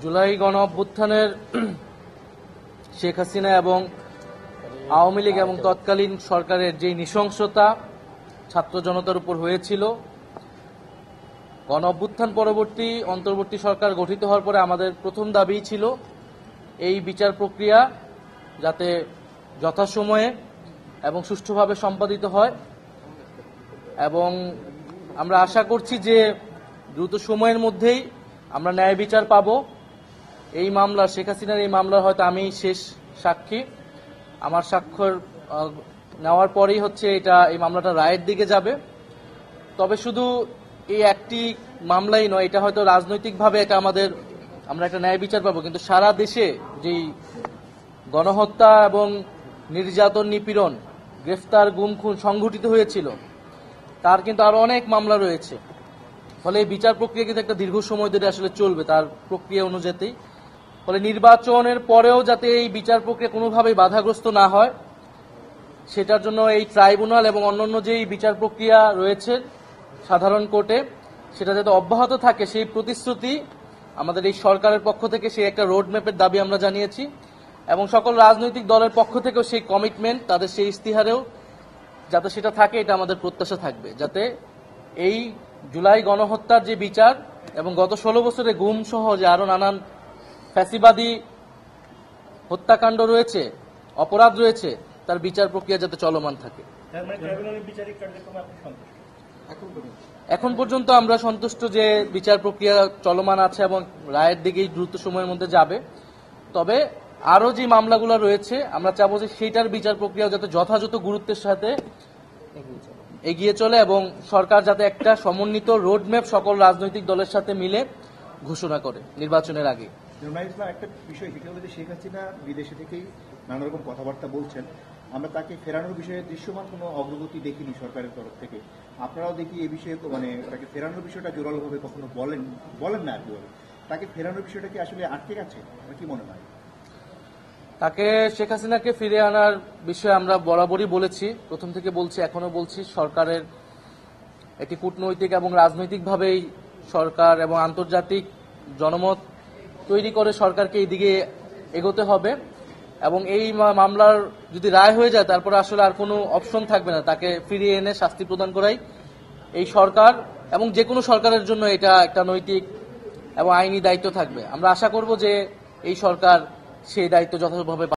জুলাই গণ অভ্যুত্থানের শেখ হাসিনা এবং আওয়ামী লীগ এবং তৎকালীন সরকারের যে নৃশংসতা ছাত্র জনতার উপর হয়েছিল, গণ অভ্যুত্থান পরবর্তী অন্তর্বর্তী সরকার গঠিত হওয়ার পরে আমাদের প্রথম দাবি ছিল এই বিচার প্রক্রিয়া যাতে যথাসময়ে এবং সুষ্ঠুভাবে সম্পাদিত হয়, এবং আমরা আশা করছি যে দ্রুত সময়ের মধ্যেই আমরা ন্যায় বিচার পাব। এই মামলা, শেখ হাসিনার এই মামলার হয়তো আমি শেষ সাক্ষী। আমার স্বাক্ষর নেওয়ার পরেই এই মামলাটা রায়ের দিকে যাবে। তবে শুধু এই একটি মামলাই নয়, এটা হয়তো রাজনৈতিকভাবে আমরা একটা ন্যায় বিচার পাবো, কিন্তু সারা দেশে যেই গণহত্যা এবং নির্যাতন, নিপীড়ন, গ্রেফতার, গুম, খুন সংঘটিত হয়েছিল, তার কিন্তু আরো অনেক মামলা রয়েছে। ফলে এই বিচার প্রক্রিয়া কিন্তু একটা দীর্ঘ সময় ধরে আসলে চলবে তার প্রক্রিয়া অনুযায়ী। ফলে নির্বাচনের পরেও যাতে এই বিচার প্রক্রিয়া কোনোভাবেই বাধাগ্রস্ত না হয়, সেটার জন্য এই ট্রাইব্যুনাল এবং অন্যান্য যেই বিচার প্রক্রিয়া রয়েছে সাধারণ কোর্টে, সেটা যাতে অব্যাহত থাকে সেই প্রতিশ্রুতি আমাদের এই সরকারের পক্ষ থেকে, সেই একটা রোডম্যাপের দাবি আমরা জানিয়েছি, এবং সকল রাজনৈতিক দলের পক্ষ থেকেও সেই কমিটমেন্ট, তাদের সেই ইস্তিহারেও যাতে সেটা থাকে, এটা আমাদের প্রত্যাশা থাকবে, যাতে এই জুলাই গণহত্যার যে বিচার এবং গত 16 বছরে গুম সহ যে আরো নানান ফ্যাসিবাদী হত্যাকাণ্ড রয়েছে, অপরাধ রয়েছে, তার বিচার প্রক্রিয়া যাতে চলমান থাকে। এখন পর্যন্ত আমরা সন্তুষ্ট যে বিচার প্রক্রিয়া চলমান আছে এবং রায়ের দিকেই দ্রুত সময়ের মধ্যে যাবে। তবে আরো যে মামলাগুলো রয়েছে, আমরা চাবো যে সেইটার বিচার প্রক্রিয়া যাতে যথাযথ গুরুত্বের সাথে এগিয়ে চলে, এবং সরকার যাতে একটা সমন্বিত রোডম্যাপ সকল রাজনৈতিক দলের সাথে মিলে ঘোষণা করে নির্বাচনের আগে। একটা বিষয়, সেটা হলো যে শেখ হাসিনা বিদেশে থেকেই নানা রকম কথাবার্তা বলছেন। আমরা তাকে ফেরানোর বিষয়ে দৃশ্যমান কোনো অগ্রগতি দেখিনি সরকারের তরফ থেকে। আপনারাও দেখি এই বিষয়ে তাকে ফেরানোর বিষয়টা জোরালোভাবে কখনো বলেন না। তাকে ফেরানোর বিষয়টা কি আসলে আটকে গেছে, কি মনে হয়? তাকে, শেখ হাসিনাকে ফিরে আনার বিষয়ে আমরা বরাবরই বলেছি, প্রথম থেকে বলছি, এখনো বলছি, সরকারের একটি কূটনৈতিক এবং রাজনৈতিকভাবেই সরকার এবং আন্তর্জাতিক জনমত তৈরি করে সরকারকে এই দিকে এগোতে হবে, এবং এই মামলার যদি রায় হয়ে যায় তারপরে আসলে আর কোনো অপশন থাকবে না, তাকে ফিরিয়ে এনে শাস্তি প্রদান করাই এই সরকার এবং যে কোনো সরকারের জন্য এটা একটা নৈতিক এবং আইনি দায়িত্ব থাকবে। আমরা আশা করব যে এই সরকার সেই দায়িত্ব যথাযথভাবে